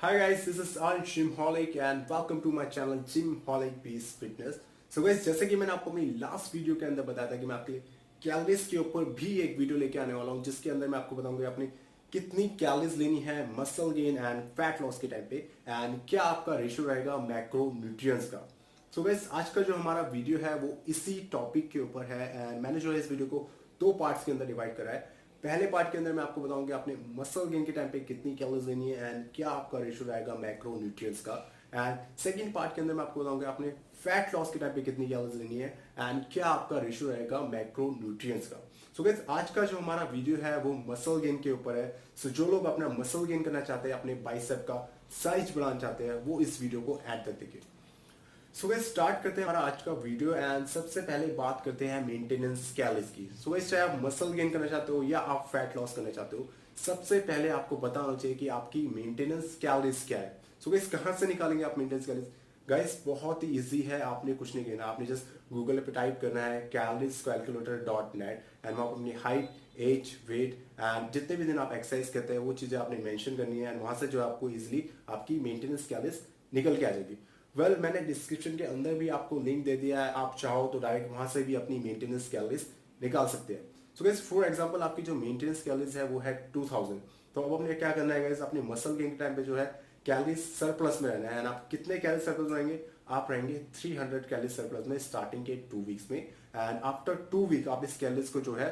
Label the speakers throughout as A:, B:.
A: Hi guys, this is Al Gymholic and welcome to my channel Gymholic Peace Fitness. So guys, जैसे कि मैंने आपको अपनी last video के अंदर बताया था कि मैं आपके लिए कैलोरीज के ऊपर भी एक वीडियो लेके आने वाला हूँ जिसके अंदर मैं आपको बताऊंगा आपने कितनी कैलोरीज लेनी है muscle gain and fat loss के टाइम पे एंड क्या आपका रेशियो रहेगा मैक्रो न्यूट्रिएंट्स का। सो गाइस, आज का जो हमारा वीडियो है वो इसी टॉपिक के ऊपर है एंड मैंने जो है इस वीडियो को दो पार्ट्स के अंदर डिवाइड करा है। पहले पार्ट के अंदर मैं आपको बताऊंगा आपने मसल गेन के टाइम पे कितनी कैलोरीज लेनी है एंड क्या आपका रेशियो रहेगा मैक्रो न्यूट्रिएंट्स का। एंड सेकंड पार्ट के अंदर मैं आपको बताऊंगा आपने फैट लॉस के टाइम पे कितनी कैलोरीज लेनी है एंड क्या आपका रेशियो रहेगा मैक्रो न्यूट्रिएंट्स का। सो गाइस, आज का जो हमारा वीडियो है वो मसल गेन के ऊपर है। सो जो लोग अपना मसल गेन करना चाहते हैं, अपने बाइसेप का साइज बढ़ाना चाहते हैं, वो इस वीडियो को ऐड कर देंगे। सो गाइस, स्टार्ट करते हैं हमारा आज का वीडियो एंड सबसे पहले बात करते हैं मेंटेनेंस कैलोरीज की। सो गाइस, चाहे आप मसल गेन करना चाहते हो या आप फैट लॉस करना चाहते हो, सबसे पहले आपको पता होना चाहिए कि आपकी मेंटेनेंस कैलोरीज क्या है। सो गाइस, कहां से निकालेंगे आप मेंटेनेंस कैलोरीज? गाइस, बहुत ही इजी है, आपने कुछ नहीं करना, आपने जस्ट गूगल पे टाइप करना है calories-calculator.net एंड वहां पर अपनी हाइट, एज, वेट एंड जितने भी दिन आप एक्सरसाइज करते हैं वो चीजें आपने मेंशन करनी है एंड वहां से जो आपको इजिली आपकी मेंटेनेंस कैलोरीज निकल के आ जाएगी। मैंने डिस्क्रिप्शन के अंदर भी आपको लिंक दे दिया है, आप चाहो तो डायरेक्ट वहां से भी अपनी मेंटेनेंस कैलोरीज निकाल सकते हैं। सो गाइस, फॉर एग्जांपल आपकी जो मेंटेनेंस कैलोरीज है वो है 2000। तो अब आपने क्या करना है गाइस, अपने मसल गेन के टाइम पे जो है कैलोरीज सरप्लस में रहना है एंड आप कितने कैलोरी सरप्लस में रहेंगे? आप रहेंगे 300 कैलोरी सरप्लस में स्टार्टिंग के 2 वीक्स में एंड आफ्टर 2 वीक आप इस कैलोरीज को जो है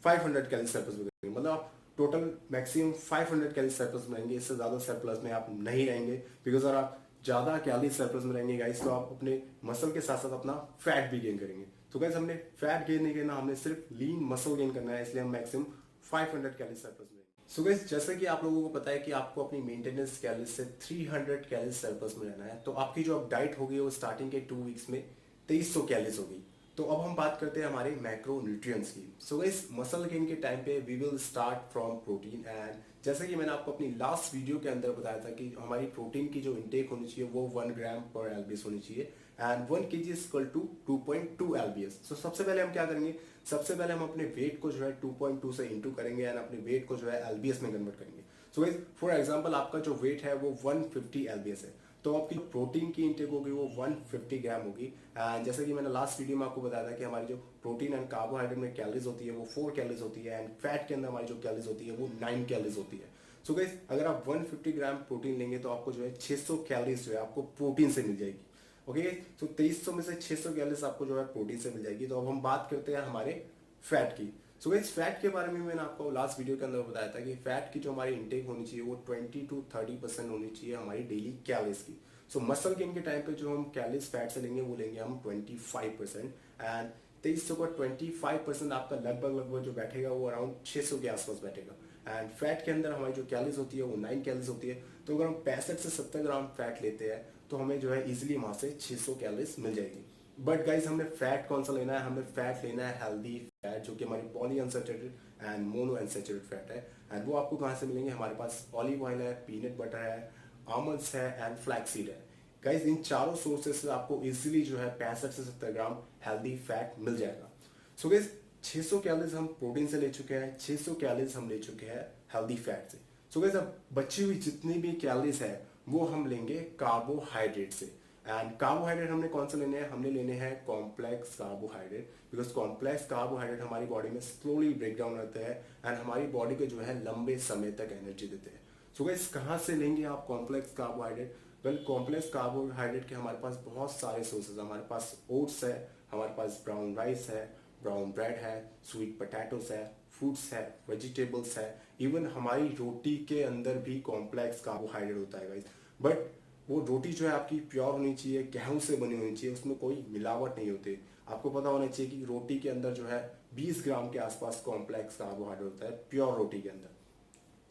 A: 500 कैलोरी सरप्लस में रहेंगे। मतलब आप टोटल मैक्सिमम 500 कैलोरी सरप्लस में रहेंगे, इससे ज्यादा सरप्लस में आप नहीं रहेंगे। बिकॉज अगर आप ज्यादा कैलोरी सरप्लस में रहेंगे गाइस तो आप अपने मसल के साथ साथ अपना फैट भी गेन करेंगे। तो गाइस, हमने फैट गेन नहीं करना, हमने सिर्फ लीन मसल गेन करना है, इसलिए हम मैक्सिमम 500 कैलोरी सरप्लस में। सो गाइस, जैसे कि आप लोगों को पता है कि आपको अपनी मेंटेनेंस कैलोरी से 300 कैलोरी सरप्लस में रहना है, तो आपकी जो अब डाइट होगी वो स्टार्टिंग के 2 वीक्स में 2300 कैलोरीज होगी। तो अब हम बात करते हैं हमारे मैक्रो न्यूट्रिएंट्स की। सो गाइस, मसल गेन के टाइम पे we will start from protein and जैसे कि मैंने आपको अपनी लास्ट वीडियो के अंदर बताया था कि हमारी प्रोटीन की जो इंटेक होनी चाहिए वो 1 ग्राम पर एलबीएस होनी चाहिए and 1 kg is equal to 2.2 LBS. So सबसे पहले हम क्या करेंगे, सबसे पहले हम अपने वेट को जो है 2.2 से इंटू करेंगे एंड अपने वेट को जो है एलबीएस में कन्वर्ट करेंगे। सो गाइस, फॉर एग्जांपल आपका जो वेट है वो 150 एलबीएस है, तो आपकी प्रोटीन की इंटेक होगी वो 150 ग्राम होगी। एंड जैसे कि मैंने लास्ट वीडियो में आपको बताया था कि हमारी जो प्रोटीन एंड कार्बोहाइड्रेट में कैलोरीज होती है वो 4 कैलोरीज होती है एंड फैट के अंदर हमारी जो कैलोरीज होती है वो 9 कैलोरीज होती है। सो गाइस, अगर आप 150 ग्राम प्रोटीन लेंगे तो आपको जो है 600 कैलोरीज जो है आपको प्रोटीन से मिल जाएगी। ओके, तो 2300 में से 600 कैलोरीज आपको जो है प्रोटीन से मिल जाएगी। तो अब हम बात करते हैं हमारे फैट की। सो गाइस, फैट के बारे में मैंने आपको लास्ट वीडियो के अंदर बताया था कि फैट की जो हमारी इंटेक होनी चाहिए वो 20 to 30% होनी चाहिए हमारी डेली कैलोरीज की। सो मसल गेन के टाइम पे जो हम कैलोरीज फैट से लेंगे वो लेंगे हम 25% एंड 2300 का 25% आपका लगभग जो बैठेगा वो अराउंड 600 के आसपास बैठेगा। एंड फैट के अंदर हमारी जो कैलोरीज होती है वो 9 कैलोरीज होती है। तो अगर हम 65 से 70 ग्राम फैट लेते हैं तो हमें जो है इजिली वहां से 600 कैलोरीज मिल जाएगी। बट गाइज, हमने फैट कौन सा लेना है? हमें फैट लेना है हेल्दी फैट जो कि हमारी poly unsaturated and mono unsaturated fat है। एंड वो आपको कहाँ से मिलेंगे? हमारे पास ऑलिव ऑयल है, पीनट बटर है, आमंड्स है एंड फ्लैक्सीड है। गाइज, इन चारों सोर्सेस से आपको इजीली जो है 65 से 70 ग्राम हेल्दी फैट मिल जाएगा। सो गाइज, 600 कैलोरीज हम प्रोटीन से ले चुके हैं, 600 कैलोरीज हम ले चुके हैं हेल्दी फैट से। सो गाइज, अब बची हुई जितनी भी कैलोरीज है वो हम लेंगे कार्बोहाइड्रेट से। एंड कार्बोहाइड्रेट हमने कौन से लेने हैं? हमने लेने हैं complex carbohydrate, because complex carbohydrate हमारी बॉडी में स्लोली ब्रेक डाउन होते हैं एंड हमारी बॉडी को जो है लंबे समय तक एनर्जी देते हैं। सो गाइस, कहाँ से लेंगे आप complex carbohydrate? Well, complex carbohydrate के हमारे पास बहुत सारे सोर्सेज हैं। हमारे पास ओट्स है, हमारे पास ब्राउन राइस है, ब्राउन ब्रेड है, स्वीट पोटैटोस है, फ्रूट्स है, वेजिटेबल्स है, इवन हमारी रोटी के अंदर भी कॉम्प्लेक्स कार्बोहाइड्रेट होता है गाइस। बट वो रोटी जो है आपकी प्योर होनी चाहिए, गेहूं से बनी होनी चाहिए, उसमें कोई मिलावट नहीं होती। आपको पता होना चाहिए कि रोटी के अंदर जो है 20 ग्राम के आसपास कॉम्प्लेक्स कार्बोहाइड्रेट होता है प्योर रोटी के अंदर।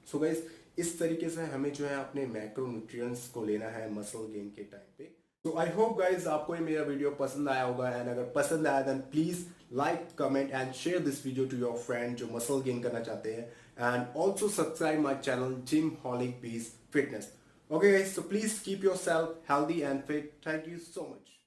A: सो गाइस, इस तरीके से हमें जो है अपने मैक्रोन्यूट्रिएंट्स को लेना है मसल गेन के टाइम पे। तो आई होप गाइज आपको ये मेरा वीडियो पसंद आया होगा एंड अगर पसंद आया then please like, comment and share this video to your friend जो मसल गेन करना चाहते हैं and also subscribe my channel Gymholic Peace Fitness. Okay guys, so please keep yourself healthy and fit. Thank you so much.